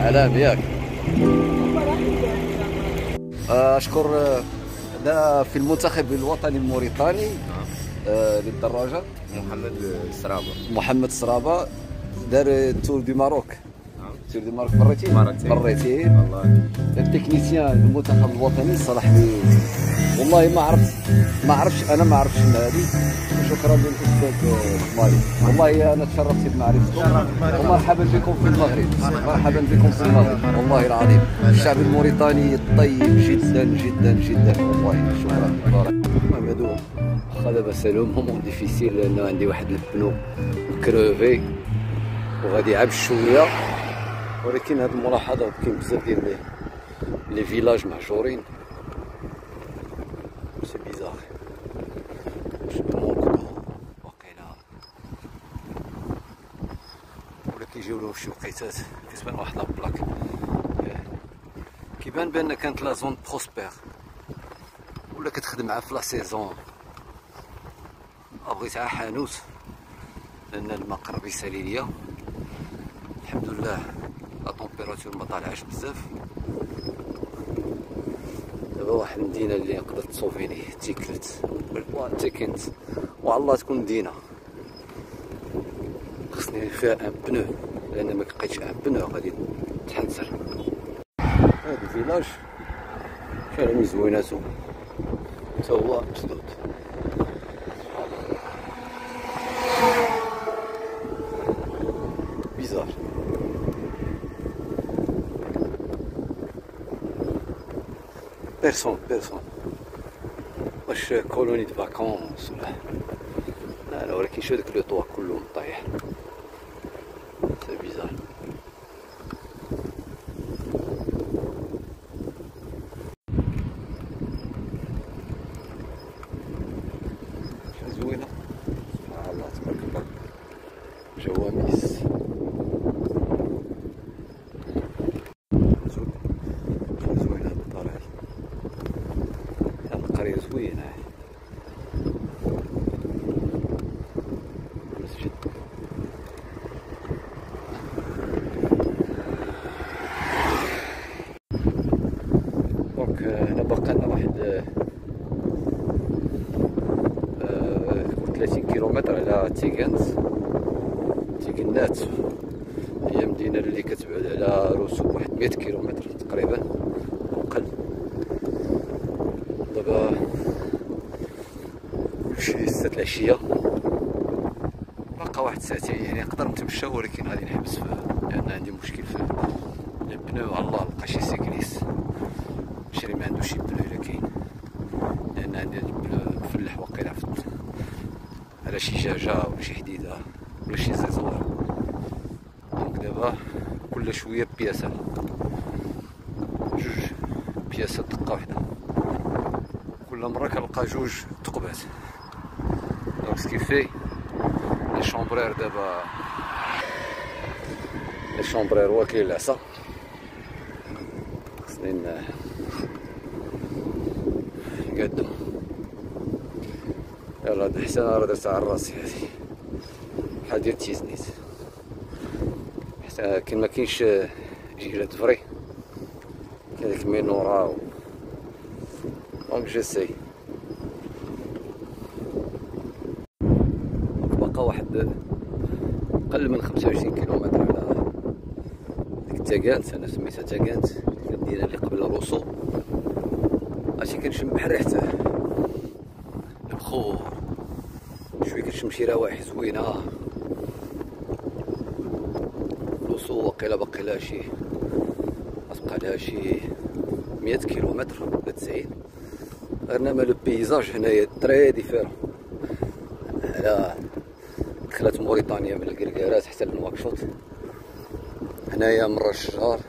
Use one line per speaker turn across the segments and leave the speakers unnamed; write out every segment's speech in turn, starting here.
السلام ياك. اشكر هذا في المنتخب الوطني الموريتاني للدراجه محمد السرابه دار تور دي ماروك. تور دي ماروك مرتين
والله.
التكنيسيان المنتخب الوطني صلاح لي والله ما عرفش انا ما عرفش هذه. شكرا للاستاذ مالي، والله انا تشرفت بمعرفتكم ومرحبا بكم في المغرب. مرحبا بكم في المغرب والله العظيم. الشعب الموريتاني طيب جدا جدا جدا والله. شكرا. المهم هادو واخا دابا سالو مومون ديفيسيل لانه عندي واحد البنو كروفي وغادي يعب شويه، ولكن هاد الملاحظه كاين بزاف ديال لي فيلاج مهجورين. سي بيزار واقيلا ولا كيجيو لهم شي وقيتات كتبان واحد لابلاك كيبان بان كانت لا زون بروسبير ولا كتخدم معاه في لا سيزون بغيتها حانوت لان الماء قرب يسالي ليا. الحمد لله لا طومبيراتور ما طالعاش بزاف. دابا واحد المدينه اللي نقدر تصوفيني تيكلت تيكنت والله تكون مدينه خصني فيها ان بنو لان ما لقيتش ان بنو غادي تحنسر. هاد الفيلاج فعلا من زويناتو تا هو مسدود. بيزار بيرسون واش كولوني دو فاكونس ولا لا، ولكن شو داك لو طوا كله طايح. سي بيزار. زوينه سبحان الله تبارك الله. جواميس زوينه بالطريقه. القرية زوينة. مسجد دونك هنا باقي لنا واحد 30 كيلومتر على تيغنات. هي مدينة اللي كتبعد على رسوب واحد 100 كيلومتر تقريبا أقل. دابا شي 6 العشية باقا واحد ساعتين يعني نقدر نتمشى، ولكن غادي نحبس لأن عندي مشكل في البنو. على الله لقى شي سيكليس شري ما عندوش شي بنو إلا كاين، لأن عندي هاد البنو مفلح واقيلا على شي جاجة ولا شي حديدة ولا شي زيزوار. دونك دابا كل شوية بياسة، جوج بياسات دقة وحدة، كل مرة كنلقى جوج ثقبات. دونك سكيفي لي شومبرير دابا لي شومبرير واكلين العصا. خصني نقدم. يلا هاد حسن راه درتها على راسي هادي بحال ديال تيزنيت حتى كي مكاينش جيلات فري هذيك مينورا دونك جيساي. باقا واحد أقل من 25 كيلومتر على ديك تاكانت. أنا سميتها تاكانت، المدينة اللي قبل روسو. هادشي كنشم بحال ريحة البخور، شويه كنشم شي روايح زوينة. روسو واقيلا باقي لها شي تبقى لها شي 100 كيلومتر ولا 90. انما لو بيزاج هنايا تري ديفيرون على دخلت موريتانيا من الكركارات حتى لنواكشوط. هنايا مرة الشجار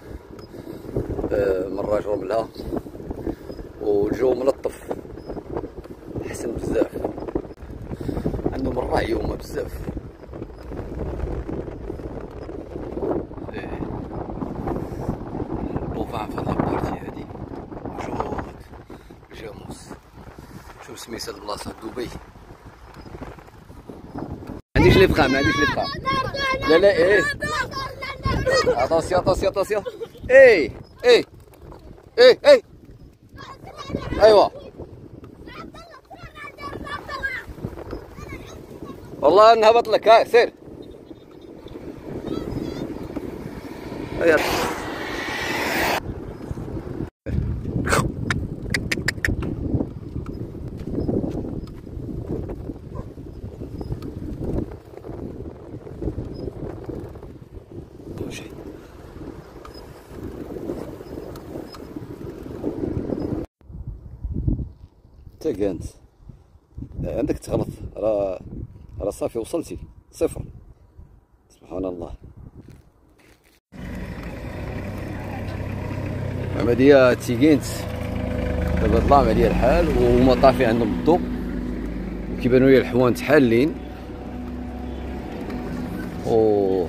مرة رملة والجو ملطف حسن بزاف. عندهم الرعي هما بزاف. البوفان في هاد لابارتي هادي موجود الجاموس. شوف سميت هاد البلاصة دبي. معنديش لي بقا لا لا ايه اتونسيون اي اي اي اي ايوا والله نهبط لك. هاي سير. انت عندك تغلط، راه صافي وصلتي صفر. سبحان الله. عملية تيكينت دابا ظلام عليا الحال وهما طافي عندهم الضوء وكيبانوا لي الحوانت حالين. و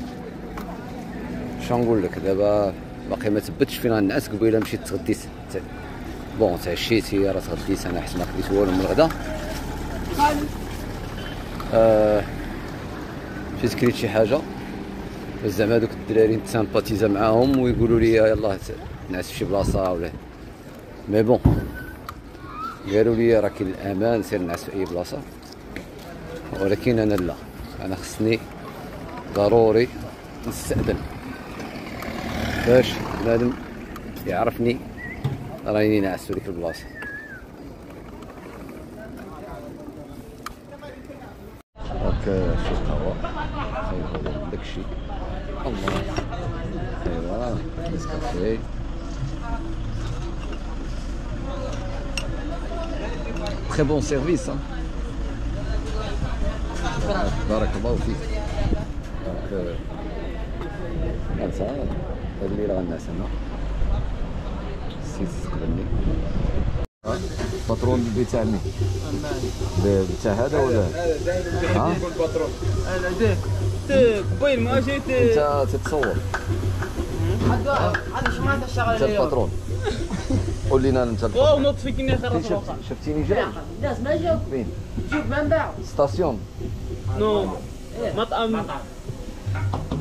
شنقول لك دابا باقي ما تبتش فين غنعس. قبيله مشيت تغديت بون تعشيتي راه تغديت انا حيت ما خديت والو من الغدا. مشيت كريت شي حاجه زعما دوك الدراري نتسامباتيزا معاهم ويقولوا لي يلاه نعس في شي بلاصه ولا مي بون. قالوا لي راه كاين الامان سير نعس في اي بلاصه، ولكن انا لا، انا خصني ضروري نستأذن باش بنادم يعرفني راني ناعس في ديك البلاصه. هاكا شي قهوه ايوا داكشي الله. ايوا نسكافيه تري بون سيرفيس. بارك الله فيك. دونك انت هاد الليله غنعس انا تستقبلني. باترون البيت عمي بتاع هذا ولا هذا دائما يكون باترون. انا داك قبيل ما جيت انت تتصور هذا شو ما تشتغل انت الباترون. قول لنا انت الباترون. او نوض فيك اني خرجت الوقت. شفتيني جاي الناس ما جاو فين جيب منبع ستاسيون نو مطعم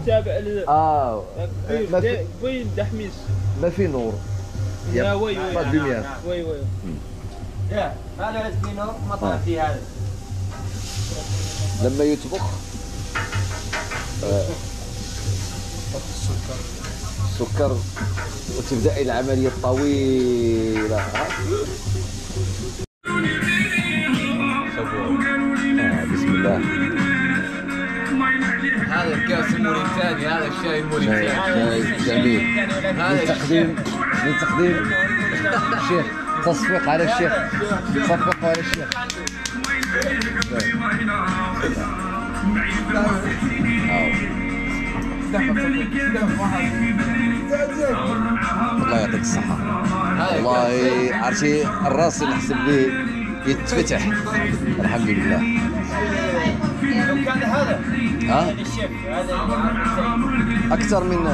تابع ل قبيل دحميس ما في نور. يا وي وي وي وي يا هذا في نور مطعم في هذا لما يطبخ السكر وتبدا العمليه الطويله. بسم الله. هذا الكاس الموريتاني، هذا الشاي الموريتاني جميل. من تقديم الشيخ. تصفيق على الشيخ. تصفق على الشيخ. الله يعطيك الصحة. والله عرفتي الراس اللي نحسب به يتفتح الحمد لله. لو كان هذا الشيف هذا اكثر من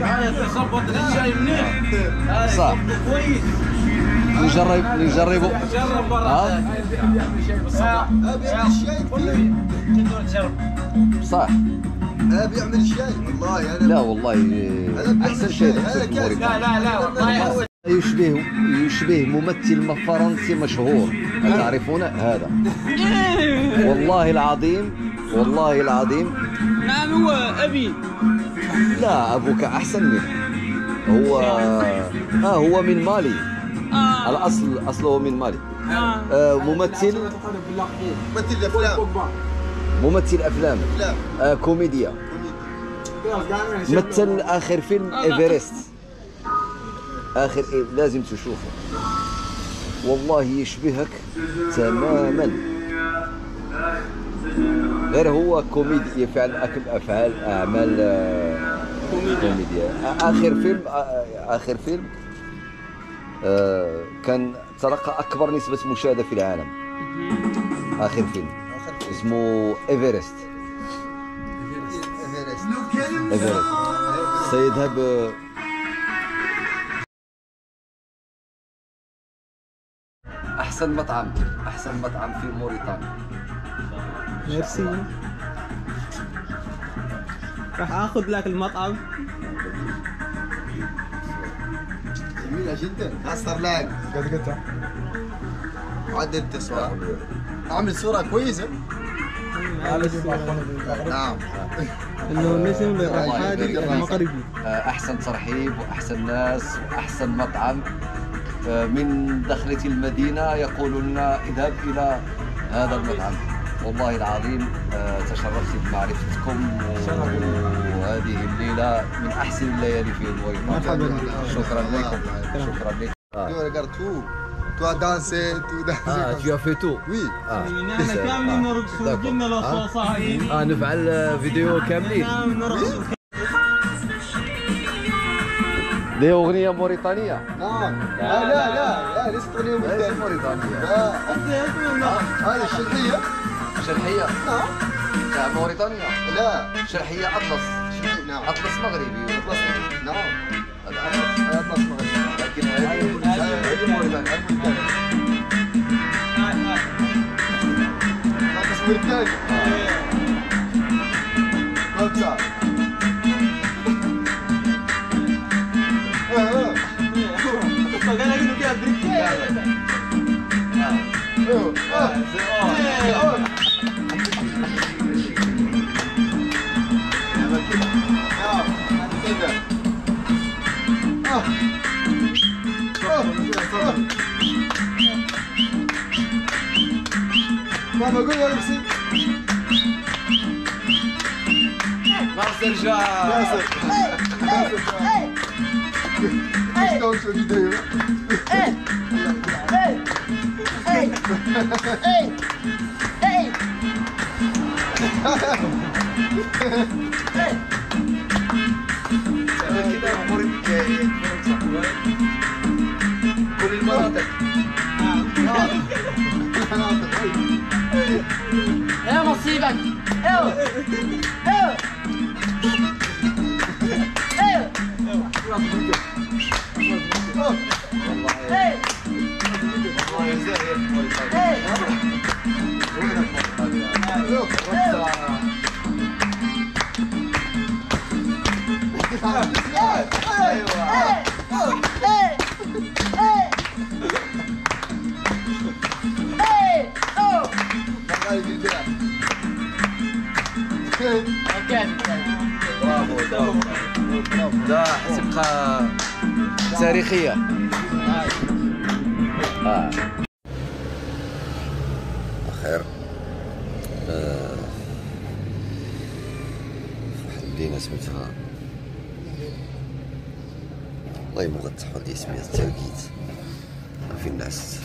هذا تظبط الشاي منيح صح. نجربوا صح. بيعمل الشاي والله. لا والله احسن شيء لا والله يشبه ممثل فرنسي مشهور تعرفون هذا. والله العظيم نعم هو أبي. لا أبوك أحسن منه. هو من مالي. أصله من مالي. ممثل أفلام كوميديا. مثل آخر فيلم إيفرست. لازم تشوفه والله يشبهك تماما. غير هو كوميدي يفعل أعمال كوميديا. آخر فيلم كان تلقى أكبر نسبة مشاهدة في العالم. آخر فيلم اسمه إيفرست. سيذهب أحسن مطعم في موريتانيا. ميرسي. راح آخذ لك المطعم
جميلة جدا. أصدر لايك.
قد
عدل التصوير. أعمل صورة كويسة. نعم.
انه الاسم للرحادي المغربي.
احسن ترحيب واحسن ناس واحسن مطعم من دخلة المدينة يقولون اذهب الى هذا المطعم. والله العظيم تشرفت بمعرفتكم، وهذه الليلة من احسن الليالي في موريتانيا. شكرا لكم. شكرا لكم.
Tu as dansé,
tu as fait tout.
Oui.
احنا كاملين نرقصوا وجبنا الاصوات هاي.
نفعل فيديو كاملين.
نعم نرقصوا.
دي اغنية موريتانية.
نعم. لا ليست أغنية
موريتانية.
لا. هذه الشرقية.
شرحية.
نعم.
تاع موريتانيا.
لا.
شرحية أطلس.
نعم.
أطلس مغربي.
نعم.
أطلس مغربي. لكن هذه موريتانيا.
أطلس موريتانيا. خمسة.
فقال لك انه كده بريك.
ماما قول يا نفسي.
ناصر جا.
ياسر. شلون شو الفيديو؟
كل المناطق.
يا نصيبك.
ده حسبقة تاريخية. خير. واحد المدينة سميتها والله ما غتحول لي سميتها التركيت. ما في الناس.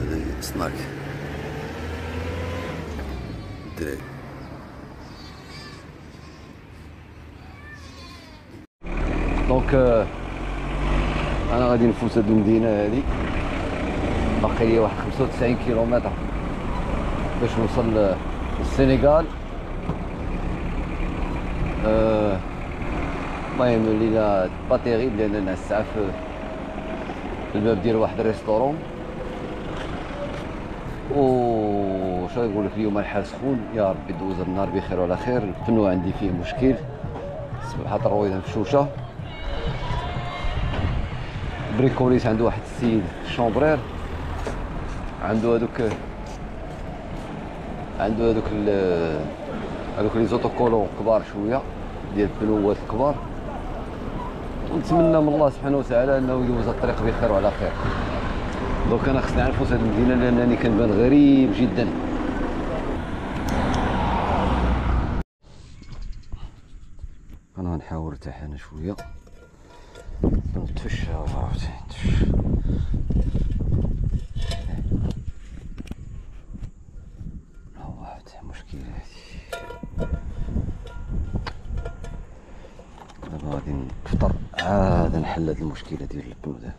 هذا سناك الدراري. دونك انا غادي نفوت هاد المدينه هادي، باقي لي واحد 95 كيلومتر باش نوصل للسنغال. المهم الليله با تيغيب لان نعس الساعه في الباب ديال واحد الريستورون. و شنو نقول لك، اليوم الحال سخون، يا ربي دوز النهار بخير وعلى خير. البنو عندي فيه مشكل، الصباح ترويضه مفشوشه. بريكوليس عنده واحد السيد شومبرير، عنده هذوك لي زوتوكولون كبار شويه ديال البنوات الكبار. ونتمنى من الله سبحانه وتعالى انه يدوز الطريق بخير وعلى خير. دونك انا خصني نعرف هذه المدينه لانني كنبان غريب جدا. انا غنحاول نرتاح انا شويه نتفشى عرفتي نتفشى. واحد مشكله دابا غادي نفطر عاد نحل هاد المشكله ديال البنو ده.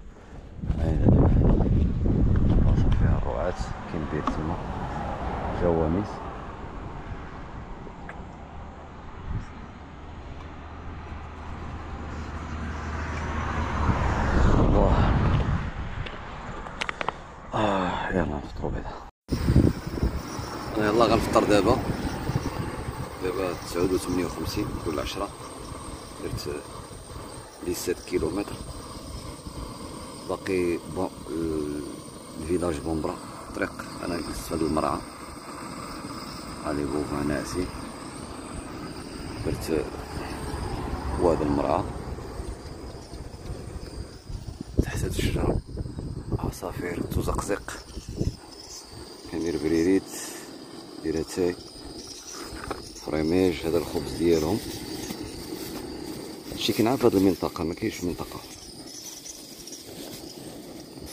هايله دابا بلاصه فيها الرعاة، كاين بيت تما جواميس. يلا نفطرو بعدا. يلا غنفطر دابا 958 كل 10. درت لي 7 كيلومتر. باقي الفيلاج بومبرا طريق. انا جلست هاد المرعى علي بوفا ناسي. درت وهذا المرعى تحت هاد الشجرة. عصافير تزقزق، كندير بريريت، دير اتاي، فريميج. هذا الخبز ديالهم. هادشي كنعرف هاد المنطقة، ما كاينش منطقة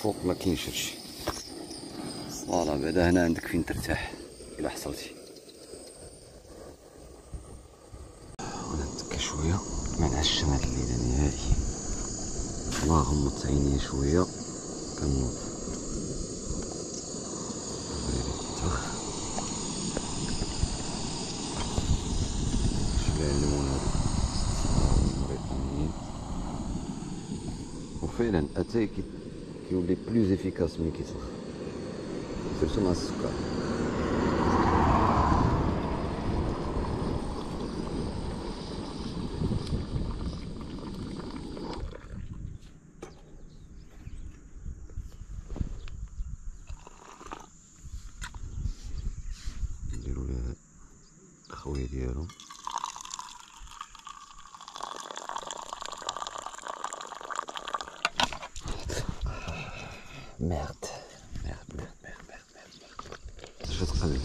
فوق، ما كاينش هادشي. فوالا بعدا هنا عندك فين ترتاح الا حصلتي. ونتكا شويه ما نعشم هاد الليله نهائي. والله غمضت عيني شويه كنوض. شبه الليمون هادو الموريتانيين. وفعلا اتاي كيولي بلوز افيكاس ملي كيتلخ، سيرتو مع السكر. نديرو ليه الخويه ديالو. ميرد اش تقلب.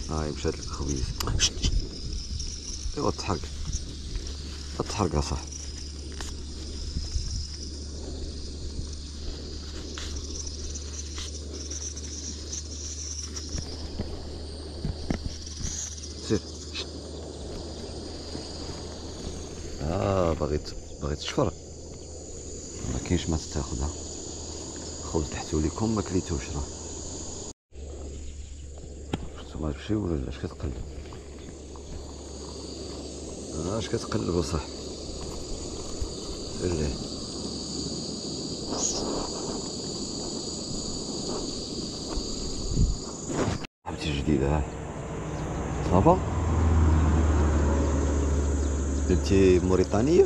هاي مشات لك الخبيز. ايوا تحرق تحرق اصاحبي. سير. باغي تشفر، ما كاينش ما تاخذها. خبز تحتو ليكم ما كليتوش راه. شفتو تمشي ولا اش كتقلب؟ اش كتقلب اصاحبي؟ سير ليه. حبتي جديدة ها صافا. انتي موريتانية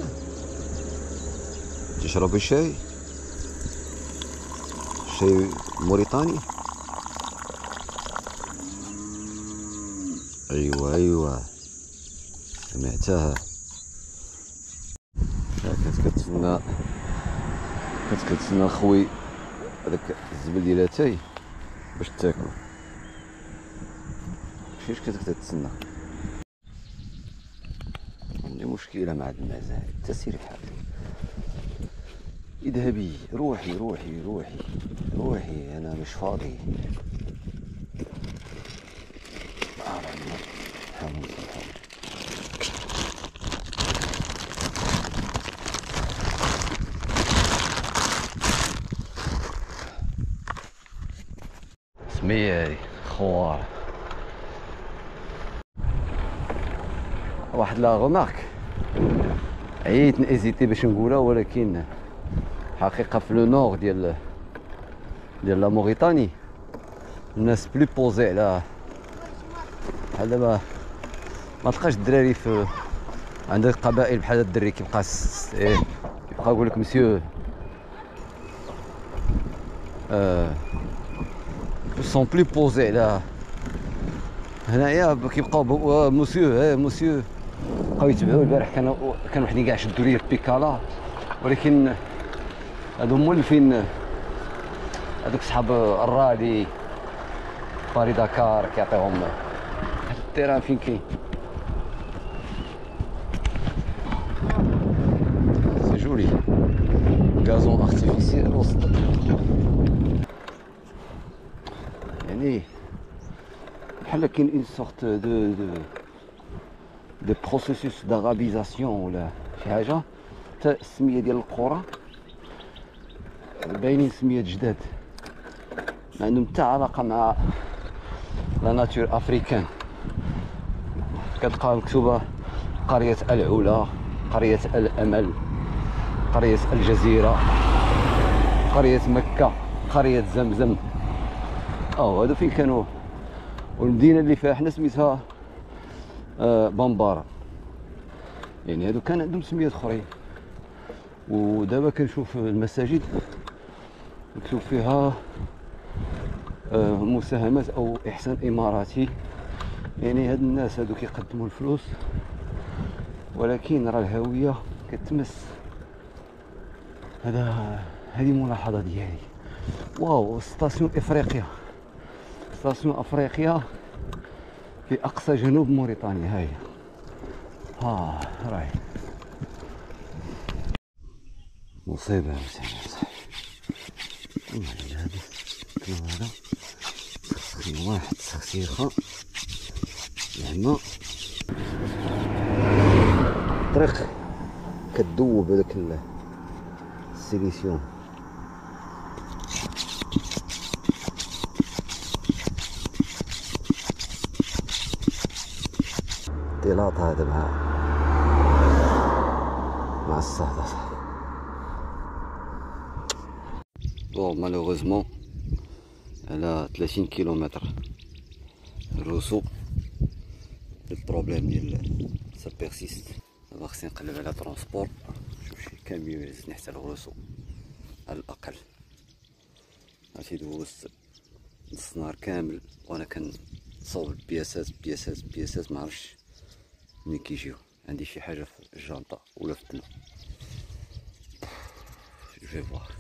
تشربي شاي موريتاني؟ ايوا سمعتها. كتستنى الخوي هذاك الزبل ديال اتاي باش تاكلو. ماشي كتتسنى. عندي مشكلة مع هاد المزاج. انت سيري بحالك. اذهبي، روحي روحي روحي روحي، انا مش فاضي. سميه خوار. واحد لا غومارك عييت نيزيتي باش نقولها، ولكن حقيقة في لو نور ديال لا موريتاني الناس بلو بوزي على بحال دابا. ما تلقاش الدراري في عندك قبائل بحال الدري كيبقى كيبقى يقول لك مسيو سون بلو بوزي على. هنايا كيبقاو مسيو مسيو. بقاو يتبعوا. البارح كان وحدين كاع شدوا لي البيكالا، ولكن هادو مولفين. هادوك صحاب الرادي باري داكار كيعطيهم هاد التيران فين كاين. سي جولي غازون ارتيفيسيال وسط. يعني بحال كاين اون سورت دو بروسيسوس دارابيزاسيون ولا شي حاجه. حتى السميه ديال القرى باينين سميات جداد ما عندهم حتى علاقه مع لا ناتور افريكان. كتلقى مكتوبه قريه العلا، قريه الامل، قريه الجزيره، قريه مكه، قريه زمزم. هادو فين كانوا. والمدينه اللي فيها حنا سميتها بامبارا، يعني هادو كان عندهم سميات اخرين. ودابا كنشوف المساجد مكتوب فيها مساهمات او احسان اماراتي، يعني هاد الناس هادو كيقدموا الفلوس، ولكن راه الهويه كتمس. هذه ملاحظه ديالي. واو، ستاسيون افريقيا، ستاسيون افريقيا في اقصى جنوب موريتانيا. هاي راهي مصيبه يا صاحبي. هذا تسخين واحد تسخيخه زعما الطريق كتذوب هذاك السيليسيوم. اختلاط هذا مع الصهد صاحبي. بون مالوغوزمون على 30 كيلومتر الروسو البروبليم ديال سا بيرسيست. دابا خصني نقلب على ترونسبور، نشوف شي كاميو يهزني حتى الغروسو على الاقل. عرفتي دوزت نص نهار كامل وانا كنصاوب البياسات معرفتش منين كيجيو. عندي شي حاجه في الجانطه ولا في الدنا. جو فوار.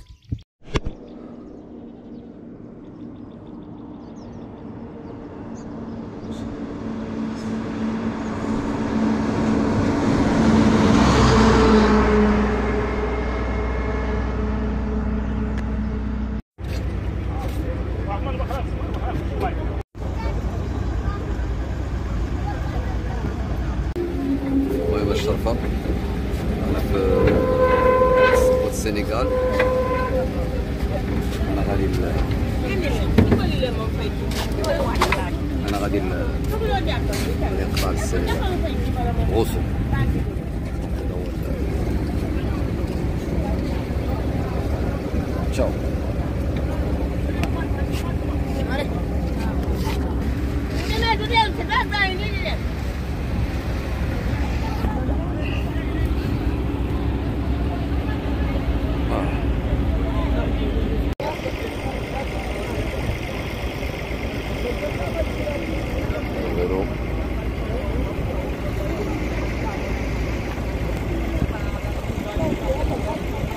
الشرفة أنا في السنغال. أنا غادي لإقطاع السنغال غوصو. تشاو.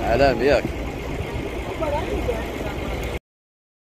علام ياك.